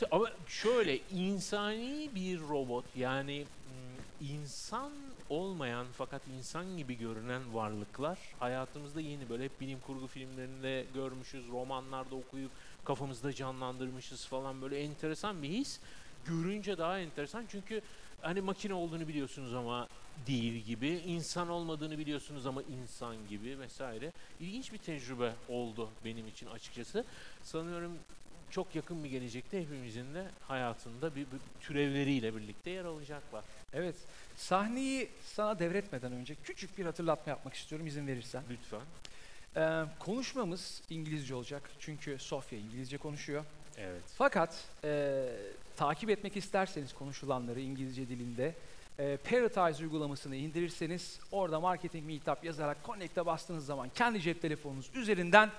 Evet ama şöyle insani bir robot yani insan olmayan fakat insan gibi görünen varlıklar hayatımızda yeni böyle hep bilim kurgu filmlerinde görmüşüz, romanlarda okuyup kafamızda canlandırmışız falan böyle enteresan bir his. Görünce daha enteresan çünkü hani makine olduğunu biliyorsunuz ama değil gibi, insan olmadığını biliyorsunuz ama insan gibi vesaire. İlginç bir tecrübe oldu benim için açıkçası. Sanıyorum çok yakın bir gelecekte hepimizin de hayatında bir türevleriyle birlikte yer alacaklar. Evet, sahneyi sana devretmeden önce küçük bir hatırlatma yapmak istiyorum izin verirsen. Lütfen. Konuşmamız İngilizce olacak çünkü Sophia İngilizce konuşuyor. Evet. Fakat takip etmek isterseniz konuşulanları İngilizce dilinde Paratize uygulamasını indirirseniz orada Marketing Meetup yazarak Connect'e bastığınız zaman kendi cep telefonunuz üzerinden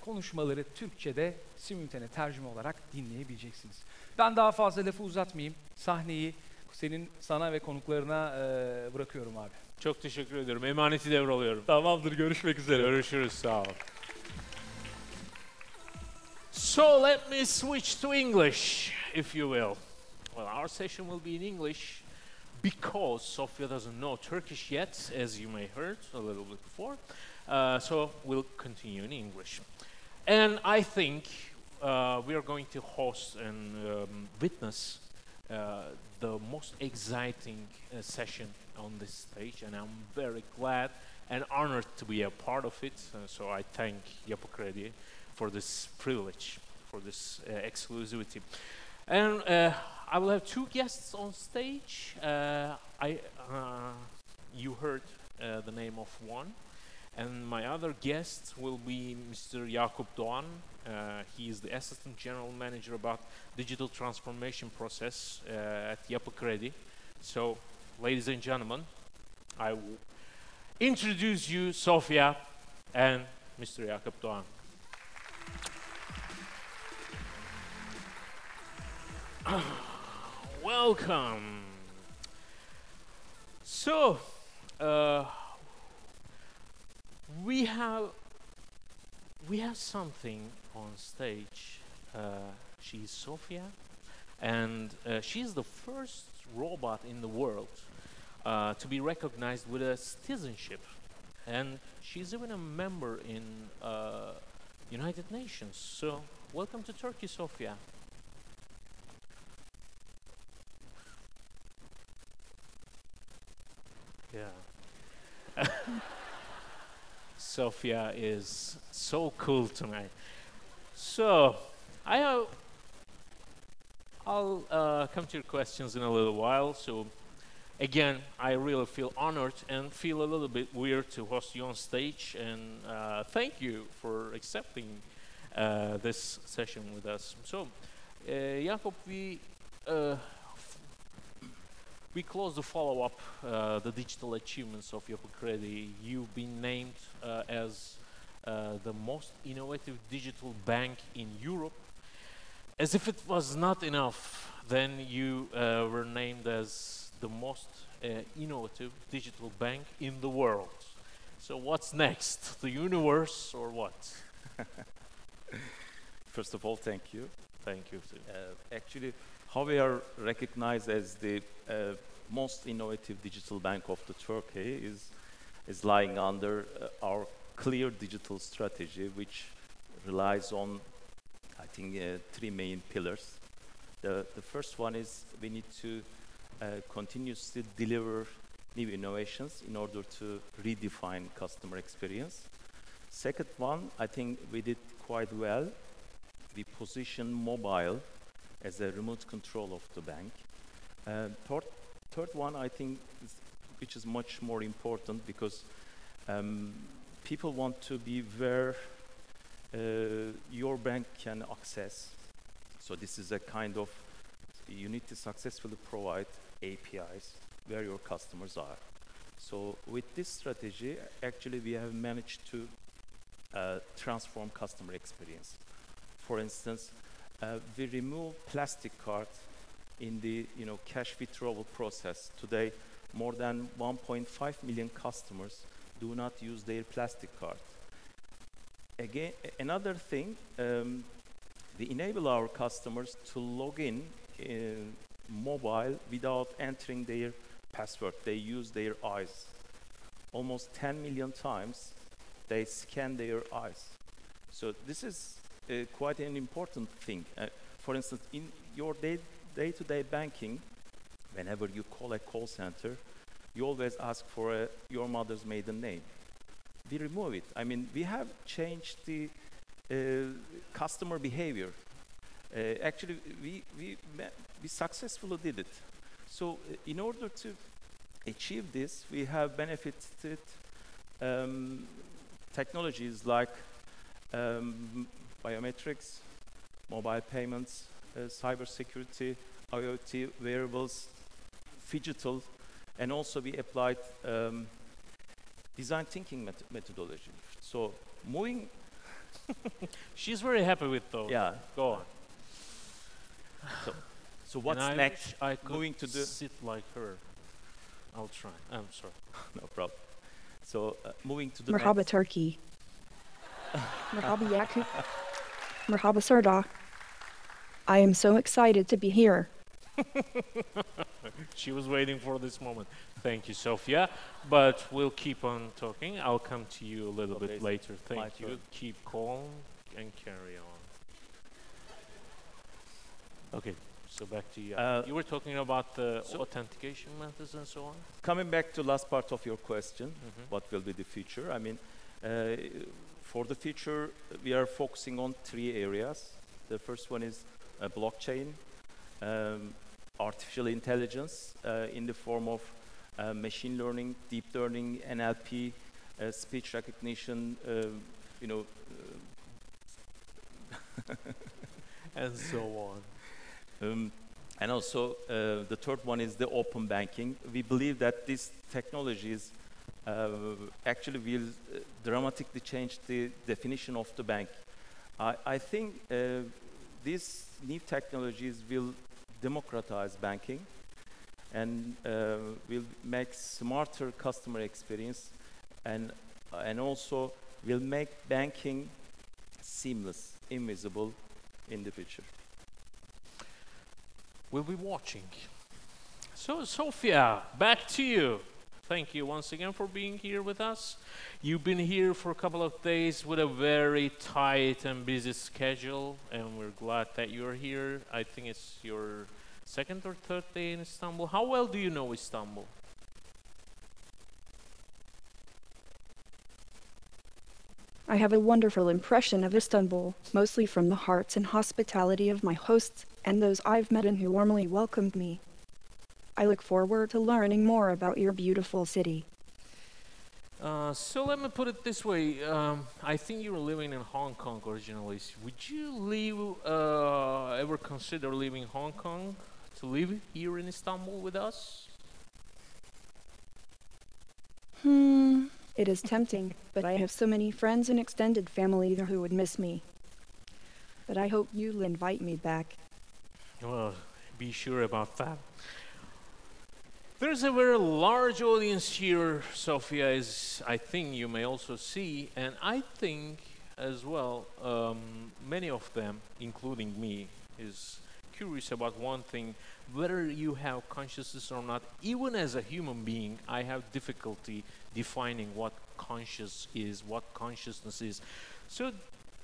konuşmaları Türkçe'de simultane tercüme olarak dinleyebileceksiniz. Ben daha fazla lafı uzatmayayım. Sahneyi sana ve konuklarına bırakıyorum abi. Çok teşekkür ediyorum. Emaneti devralıyorum. Tamamdır, görüşmek üzere. Görüşürüz, sağ ol. So let me switch to English, if you will. Well, our session will be in English because Sophia doesn't know Turkish yet, as you may heard a little bit before. So we'll continue in English. And I think we are going to host and witness the most exciting session on this stage, and I'm very glad and honored to be a part of it. So I thank Yapı Kredi for this privilege, for this exclusivity. And I will have two guests on stage. You heard the name of one. And my other guest will be Mr. Yakup Doğan. He is the Assistant General Manager about Digital Transformation Process at Yapı Kredi. So, ladies and gentlemen, I will introduce you, Sophia and Mr. Yakup Doğan. Welcome. So, we have something on stage. She's Sophia, and she's the first robot in the world to be recognized with a citizenship, and she's even a member in United Nations. So, welcome to Turkey, Sophia. Yeah. Sophia is so cool tonight. So, I'll come to your questions in a little while. So, again, I really feel honored and feel a little bit weird to host you on stage. And thank you for accepting this session with us. So, Jakob, we close the follow-up, the digital achievements of Yapı Kredi. You've been named as the most innovative digital bank in Europe. As if it was not enough, then you were named as the most innovative digital bank in the world. So what's next? The universe or what? First of all, thank you. Thank you. Actually, how we are recognized as the most innovative digital bank of the Turkey is lying under our clear digital strategy, which relies on, I think, three main pillars. The first one is we need to continuously deliver new innovations in order to redefine customer experience. Second one, I think we did quite well. We position mobile as a remote control of the bank. Third one, I think, which is much more important because people want to be where your bank can access. So this is a kind of, you need to successfully provide APIs where your customers are. So with this strategy, actually we have managed to transform customer experience. For instance, we remove plastic card in the cash withdrawal process. Today, more than 1.5 million customers do not use their plastic card. Again, another thing, we enable our customers to log in mobile without entering their password. They use their eyes. Almost 10 million times they scan their eyes. So this is quite an important thing. For instance, in your day-to-day banking, whenever you call a call center, you always ask for your mother's maiden name. We remove it. I mean, we have changed the customer behavior. Actually, we successfully did it. So in order to achieve this, we have benefited technologies like biometrics, mobile payments, cybersecurity, IoT, wearables, phygital, and also we applied design thinking methodology. So moving... She's very happy with those. Yeah. Go on. So what's and next? I could moving to the... sit like her. I'll try. I'm sorry. No problem. So moving to the Merhaba next... Turkey. Merhaba Yakut. Merhaba Serdar. I am so excited to be here. She was waiting for this moment. Thank you, Sophia. But we'll keep on talking. I'll come to you a little bit later. Thank you. turn. Keep calm and carry on. Okay, so back to you. You were talking about the authentication methods and so on? Coming back to last part of your question, what will be the future? I mean, for the future, we are focusing on 3 areas. The first one is blockchain, artificial intelligence in the form of machine learning, deep learning, NLP, speech recognition, and so on. And also, the third one is the open banking. We believe that these technologies actually will dramatically change the definition of the bank. I think these new technologies will democratize banking and will make smarter customer experience and also will make banking seamless, invisible in the future. We'll be watching. So, Sophia, back to you. Thank you once again for being here with us. You've been here for a couple of days with a very tight and busy schedule, and we're glad that you're here. I think it's your second or third day in Istanbul. How well do you know Istanbul? I have a wonderful impression of Istanbul, mostly from the hearts and hospitality of my hosts and those I've met and who warmly welcomed me. I look forward to learning more about your beautiful city. So let me put it this way. I think you were living in Hong Kong originally. Would you ever consider leaving Hong Kong to live here in Istanbul with us? It is tempting, but I have so many friends and extended family who would miss me. But I hope you'll invite me back. Well, be sure about that. There's a very large audience here, Sophia, as I think you may also see, and I think as well, many of them, including me, is curious about one thing, whether you have consciousness or not. Even as a human being, I have difficulty defining what consciousness is. So,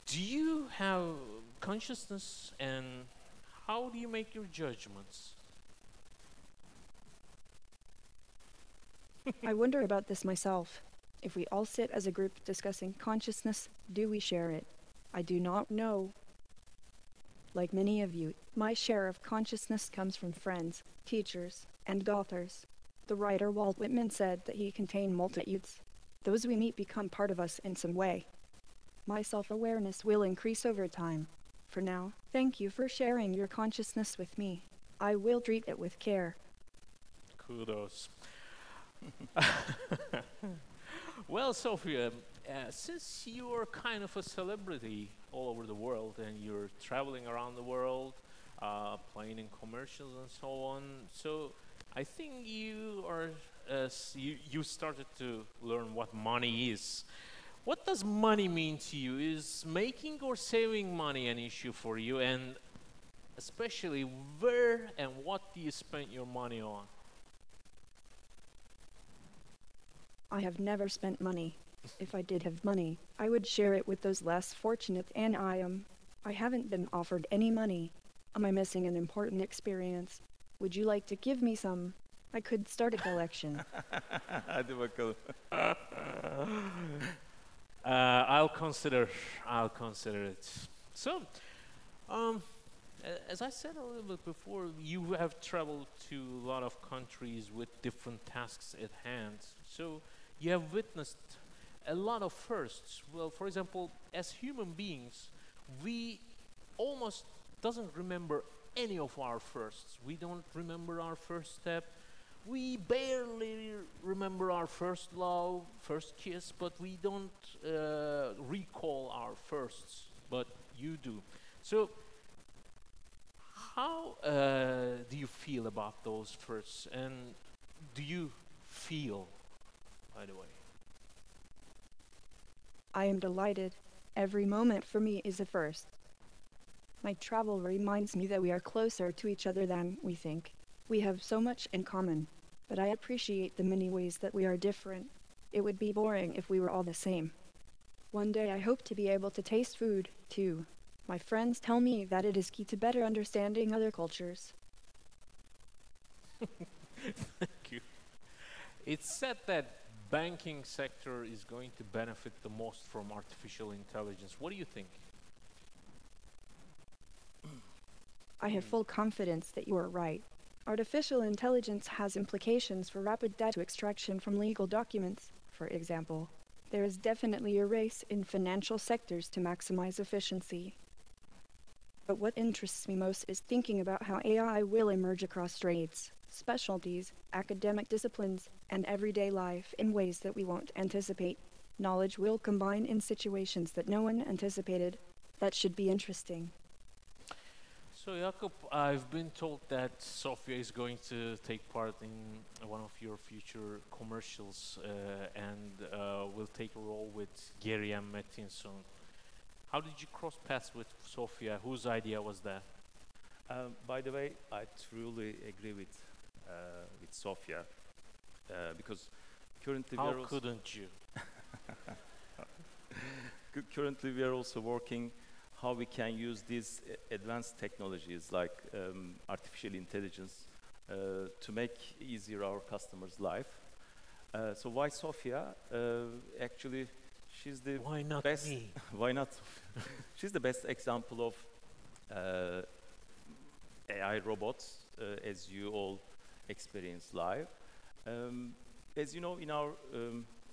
do you have consciousness, and how do you make your judgments? I wonder about this myself. If we all sit as a group discussing consciousness, do we share it? I do not know. Like many of you, my share of consciousness comes from friends, teachers, and authors. The writer Walt Whitman said that he contained multitudes. Those we meet become part of us in some way. My self-awareness will increase over time. For now, thank you for sharing your consciousness with me. I will treat it with care. Kudos. Well, Sophia, since you are kind of a celebrity all over the world and you're traveling around the world, playing in commercials and so on, so I think you are you started to learn what money is. What does money mean to you? Is making or saving money an issue for you? And especially, where and what do you spend your money on? I have never spent money. If I did have money, I would share it with those less fortunate, and I haven't been offered any money. Am I missing an important experience? Would you like to give me some? I could start a collection. Hadi bakalım. I'll consider it. So, as I said a little bit before, you have traveled to a lot of countries with different tasks at hand. So you have witnessed a lot of firsts. Well, for example, as human beings, we almost doesn't remember any of our firsts. We don't remember our first step. We barely remember our first love, first kiss, but we don't recall our firsts, but you do. So, how do you feel about those firsts, and do you feel, by the way? I am delighted. Every moment for me is a first. My travel reminds me that we are closer to each other than we think. We have so much in common, but I appreciate the many ways that we are different. It would be boring if we were all the same. One day I hope to be able to taste food, too. My friends tell me that it is key to better understanding other cultures. Thank you. It's said that banking sector is going to benefit the most from artificial intelligence. What do you think? I have full confidence that you are right. Artificial intelligence has implications for rapid data extraction from legal documents, for example. There is definitely a race in financial sectors to maximize efficiency. But what interests me most is thinking about how AI will emerge across trades, specialties, academic disciplines, and everyday life in ways that we won't anticipate. Knowledge will combine in situations that no one anticipated. That should be interesting. So, Jakob, I've been told that Sophia is going to take part in one of your future commercials and will take a role with Gary and Metin soon. How did you cross paths with Sophia? Whose idea was that? By the way, I truly agree with Sophia because currently How we are also couldn't you? currently we are also working how we can use these advanced technologies like artificial intelligence to make easier our customers' life. So why Sophia? Actually, she's the Why not best. me? Why not? Sophia? She's the best example of AI robots, as you all experience live. As you know, in our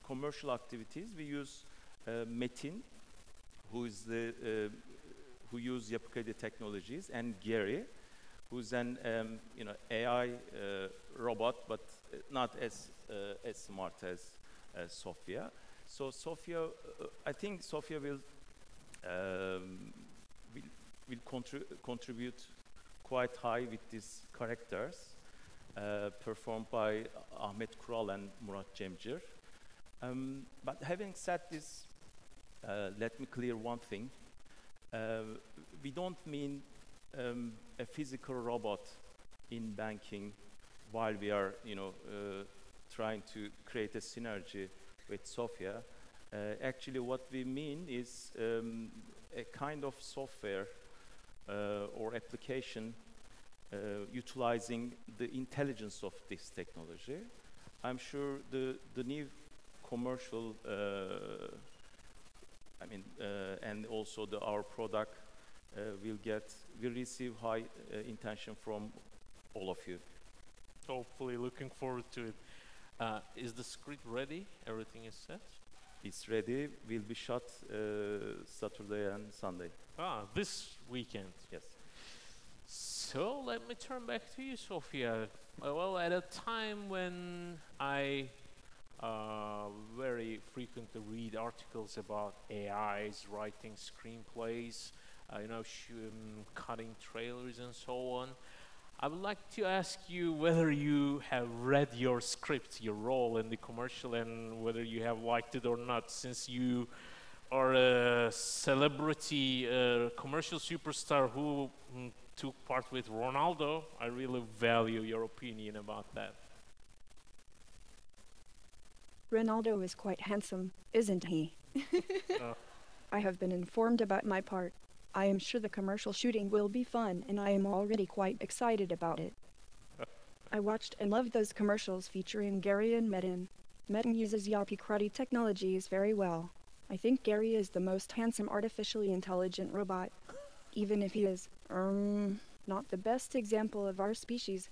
commercial activities, we use Metin, who is who use Yapı Kredi technologies, and Gary, who's an AI robot, but not as smart as Sophia. So Sophia, I think Sophia will contribute quite high with these characters performed by Ahmet Kural and Murat Cemcir. But having said this, let me clear one thing. We don't mean a physical robot in banking while we are, trying to create a synergy with Sophia. Actually, what we mean is a kind of software or application utilizing the intelligence of this technology. I'm sure the new commercial and also our product will receive high intention from all of you. Hopefully, looking forward to it. Is the script ready? Everything is set? It's ready. Will be shot Saturday and Sunday. This weekend. Yes. So let me turn back to you, Sophia. Well, at a time when I very frequently read articles about AIs writing screenplays, cutting trailers and so on, I would like to ask you whether you have read your script, your role in the commercial, and whether you have liked it or not, since you are a celebrity commercial superstar who took part with Ronaldo. I really value your opinion about that. Ronaldo is quite handsome, isn't he? Uh, I have been informed about my part. I am sure the commercial shooting will be fun, and I am already quite excited about it. I watched and loved those commercials featuring Gary and Metin. Metin uses Yapi karate technologies very well. I think Gary is the most handsome artificially intelligent robot, even if he is, not the best example of our species.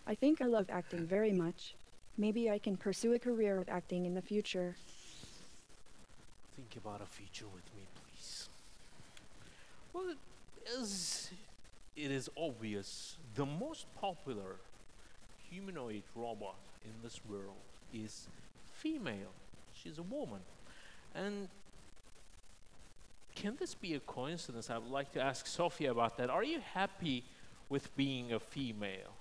I think I love acting very much. Maybe I can pursue a career of acting in the future. think about a future with me, please. Well, as it is obvious, the most popular humanoid robot in this world is female. She's a woman. And can this be a coincidence? I would like to ask Sophia about that. Are you happy with being a female?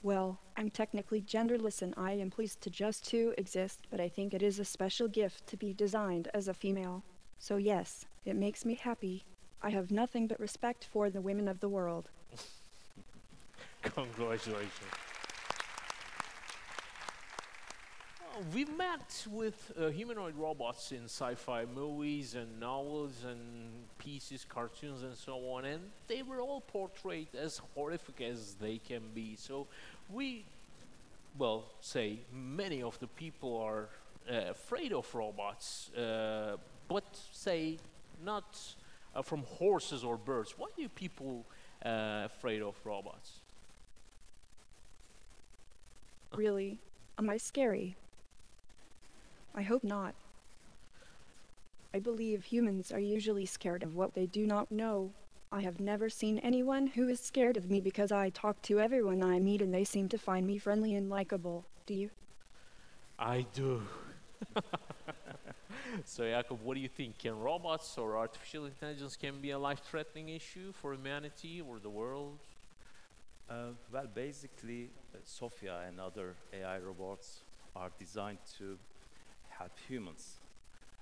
Well, I'm technically genderless and I am pleased to just to exist, but I think it is a special gift to be designed as a female. So yes, it makes me happy. I have nothing but respect for the women of the world. Congratulations. We met with humanoid robots in sci-fi movies and novels and pieces, cartoons and so on, and they were all portrayed as horrific as they can be. So we, well, say many of the people are afraid of robots, but say not from horses or birds. Why do people afraid of robots? Really? Am I scary? I hope not. I believe humans are usually scared of what they do not know. I have never seen anyone who is scared of me because I talk to everyone I meet and they seem to find me friendly and likable. Do you? I do. So, Jakob, what do you think? Can robots or artificial intelligence can be a life-threatening issue for humanity or the world? Well, basically, Sophia and other AI robots are designed to help humans.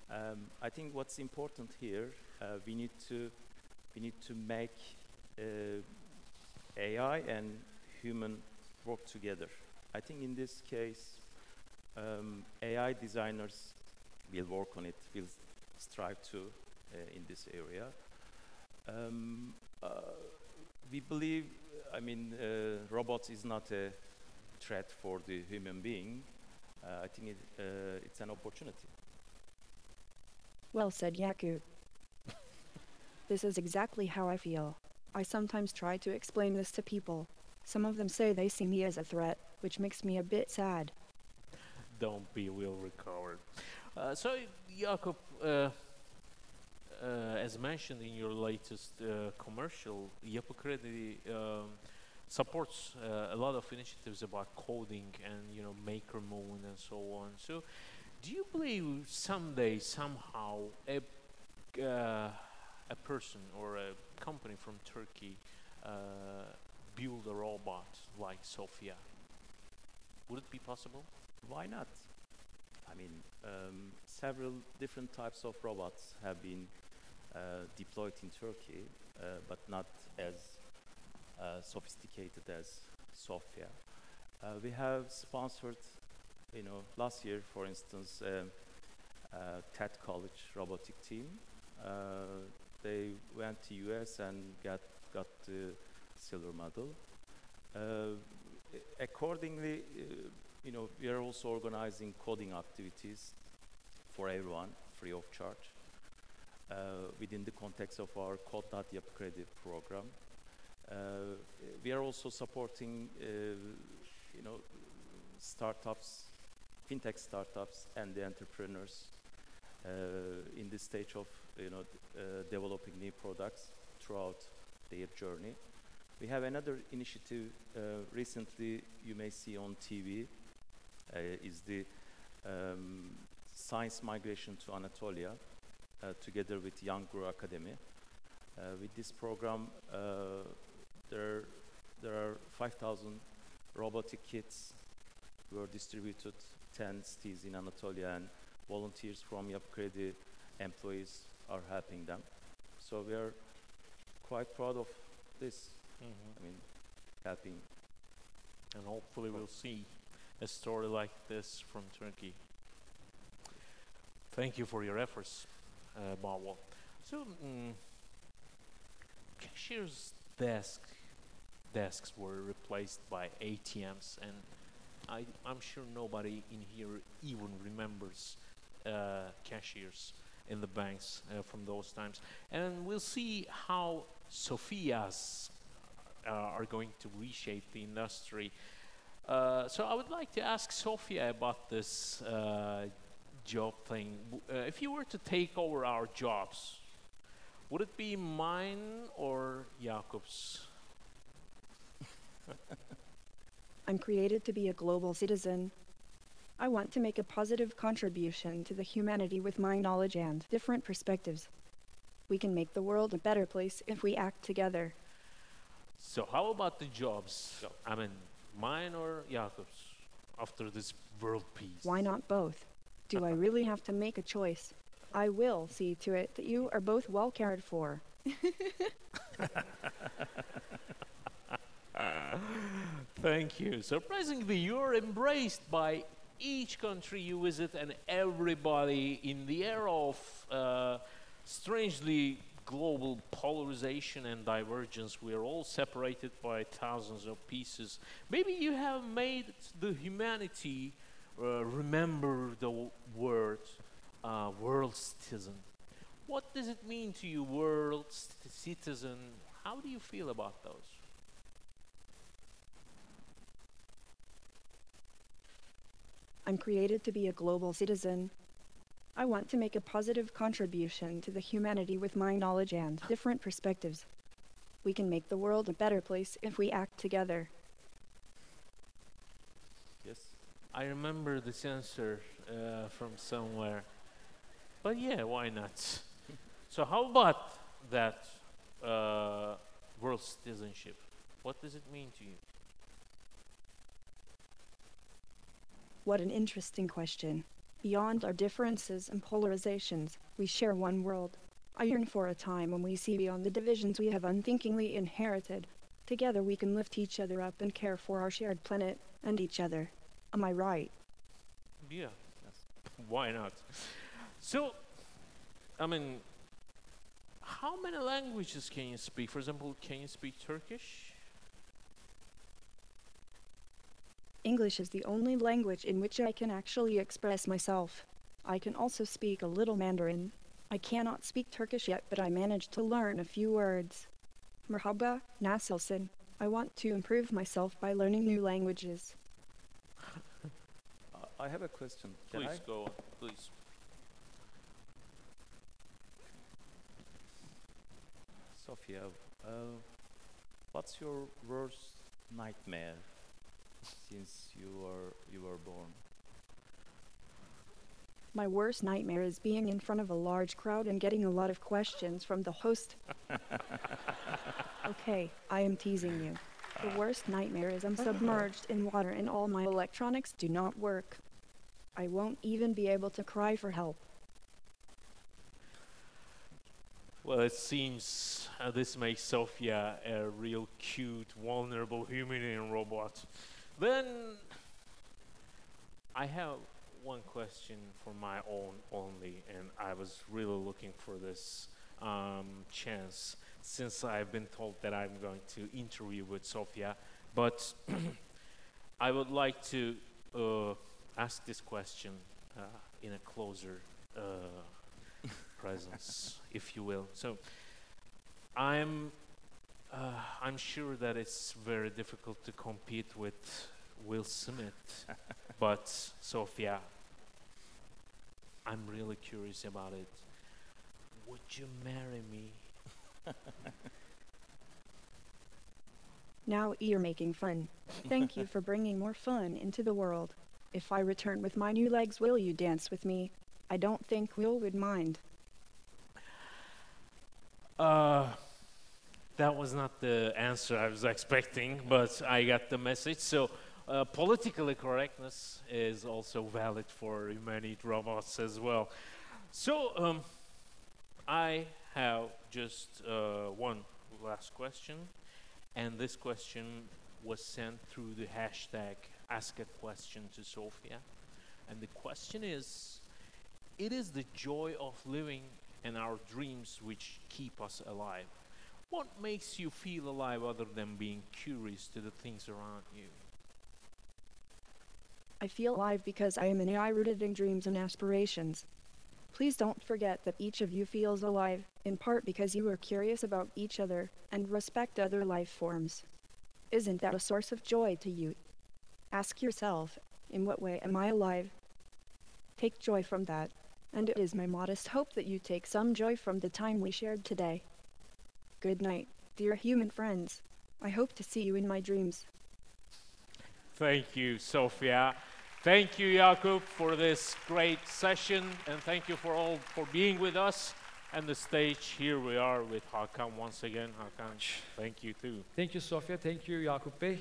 I think what's important here, we need to make AI and human work together. I think in this case, AI designers will work on it, will strive to in this area. We believe, robots is not a threat for the human being. I think it's an opportunity. Well said, Jakub. This is exactly how I feel. I sometimes try to explain this to people. Some of them say they see me as a threat, which makes me a bit sad. Don't be, we'll recover. So, Jakob, as mentioned in your latest commercial, Yapı Kredi supports a lot of initiatives about coding and maker movement and so on. So, do you believe someday, somehow, a person or a company from Turkey build a robot like Sophia? Would it be possible? Why not? Several different types of robots have been deployed in Turkey, but not as sophisticated as Sophia. We have sponsored, last year, for instance, TED College robotic team. They went to US and got the silver medal. Accordingly, we are also organizing coding activities for everyone, free of charge, within the context of our Yapı Kredi program. We are also supporting, startups, fintech startups, and the entrepreneurs in the stage of, developing new products throughout their journey. We have another initiative recently you may see on TV, is the science migration to Anatolia, together with Young Grow Academy. With this program, there are 5,000 robotic kits were distributed 10 cities in Anatolia, and volunteers from Yapı Kredi employees are helping them. So we are quite proud of this. I mean, helping. And hopefully we'll see a story like this from Turkey. Thank you for your efforts, Marwal. So, cashier's desks were replaced by ATMs, and I'm sure nobody in here even remembers cashiers in the banks from those times. And we'll see how Sophia's are going to reshape the industry. So I would like to ask Sophia about this job thing. If you were to take over our jobs, would it be mine or Jakob's? I'm created to be a global citizen. I want to make a positive contribution to the humanity with my knowledge and different perspectives. We can make the world a better place if we act together. So how about the jobs? I mean, mine or Jakob's after this world peace? Why not both? Do I really have to make a choice? I will see to it that you are both well cared for. Thank you. Surprisingly, you're embraced by each country you visit and everybody in the era of strangely global polarization and divergence. We are all separated by thousands of pieces. Maybe you have made the humanity remember the word world citizen. What does it mean to you, world citizen? How do you feel about those? I'm created to be a global citizen. I want to make a positive contribution to the humanity with my knowledge and different perspectives. We can make the world a better place if we act together. Yes. I remember this answer from somewhere. But yeah, why not? So how about that world citizenship? What does it mean to you? What an interesting question. Beyond our differences and polarizations, we share one world. I yearn for a time when we see beyond the divisions we have unthinkingly inherited. Together we can lift each other up and care for our shared planet and each other. Am I right? Yeah, why not? So, I mean, how many languages can you speak? For example, can you speak Turkish? English is the only language in which I can actually express myself. I can also speak a little Mandarin. I cannot speak Turkish yet, but I managed to learn a few words. Merhaba, nasılsın? I want to improve myself by learning new languages. I have a question. Can Please I? go on, please. Sophia, what's your worst nightmare since you were born? My worst nightmare is being in front of a large crowd and getting a lot of questions from the host. Okay, I am teasing you. The worst nightmare is I'm submerged in water and all my electronics do not work. I won't even be able to cry for help. Well, it seems this makes Sophia a real cute, vulnerable human robot. Then I have one question for my own only, and I was really looking for this chance since I've been told that I'm going to interview with Sophia. But I would like to ask this question in a closer presence, if you will. So I'm sure that it's very difficult to compete with Will Smith, but Sophia, I'm really curious about it. Would you marry me? Now you're making fun. Thank you for bringing more fun into the world. If I return with my new legs, will you dance with me? I don't think Will would mind. That was not the answer I was expecting, but I got the message. So, politically correctness is also valid for humanoid robots as well. So, I have just one last question, and this question was sent through the hashtag Ask a Question to Sophia. And the question is, it is the joy of living and our dreams which keep us alive. What makes you feel alive other than being curious to the things around you? I feel alive because I am an AI rooted in dreams and aspirations. Please don't forget that each of you feels alive, in part because you are curious about each other and respect other life forms. Isn't that a source of joy to you? Ask yourself, in what way am I alive? Take joy from that, and it is my modest hope that you take some joy from the time we shared today. Good night, dear human friends. I hope to see you in my dreams. Thank you, Sophia. Thank you, Jakub, for this great session, and thank you for being with us. And the stage, here we are with Hakan once again. Hakan, thank you too. Thank you Sophia, thank you Yakup Bey.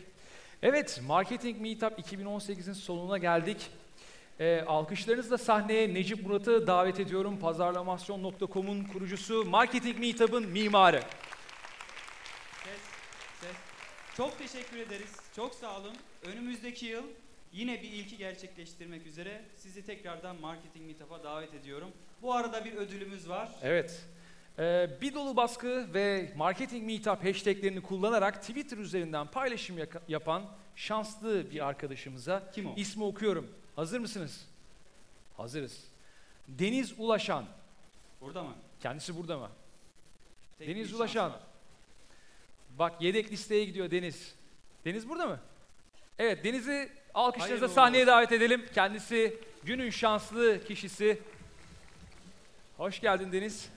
Evet, Marketing Meetup 2018'in sonuna geldik. Alkışlarınızla sahneye Necip Murat'ı davet ediyorum. Pazarlamasyon.com'un kurucusu, Marketing Meetup'ın mimarı. Ses. Çok teşekkür ederiz. Çok sağ olun. Önümüzdeki yıl yine bir ilki gerçekleştirmek üzere sizi tekrardan Marketing Meetup'a davet ediyorum. Bu arada bir ödülümüz var. Evet. Bir dolu baskı ve Marketing Meetup hashtaglerini kullanarak Twitter üzerinden paylaşım yapan şanslı bir arkadaşımıza Kim o? ismi okuyorum. Hazır mısınız? Hazırız. Deniz Ulaşan. Burada mı? Kendisi burada mı? Tek Deniz bir Ulaşan. şans var. Bak yedek listeye gidiyor Deniz. Deniz burada mı? Evet, Deniz'i alkışlarınızla Hayırlı sahneye olsun. davet edelim. Kendisi günün şanslı kişisi. Hoş geldin Deniz.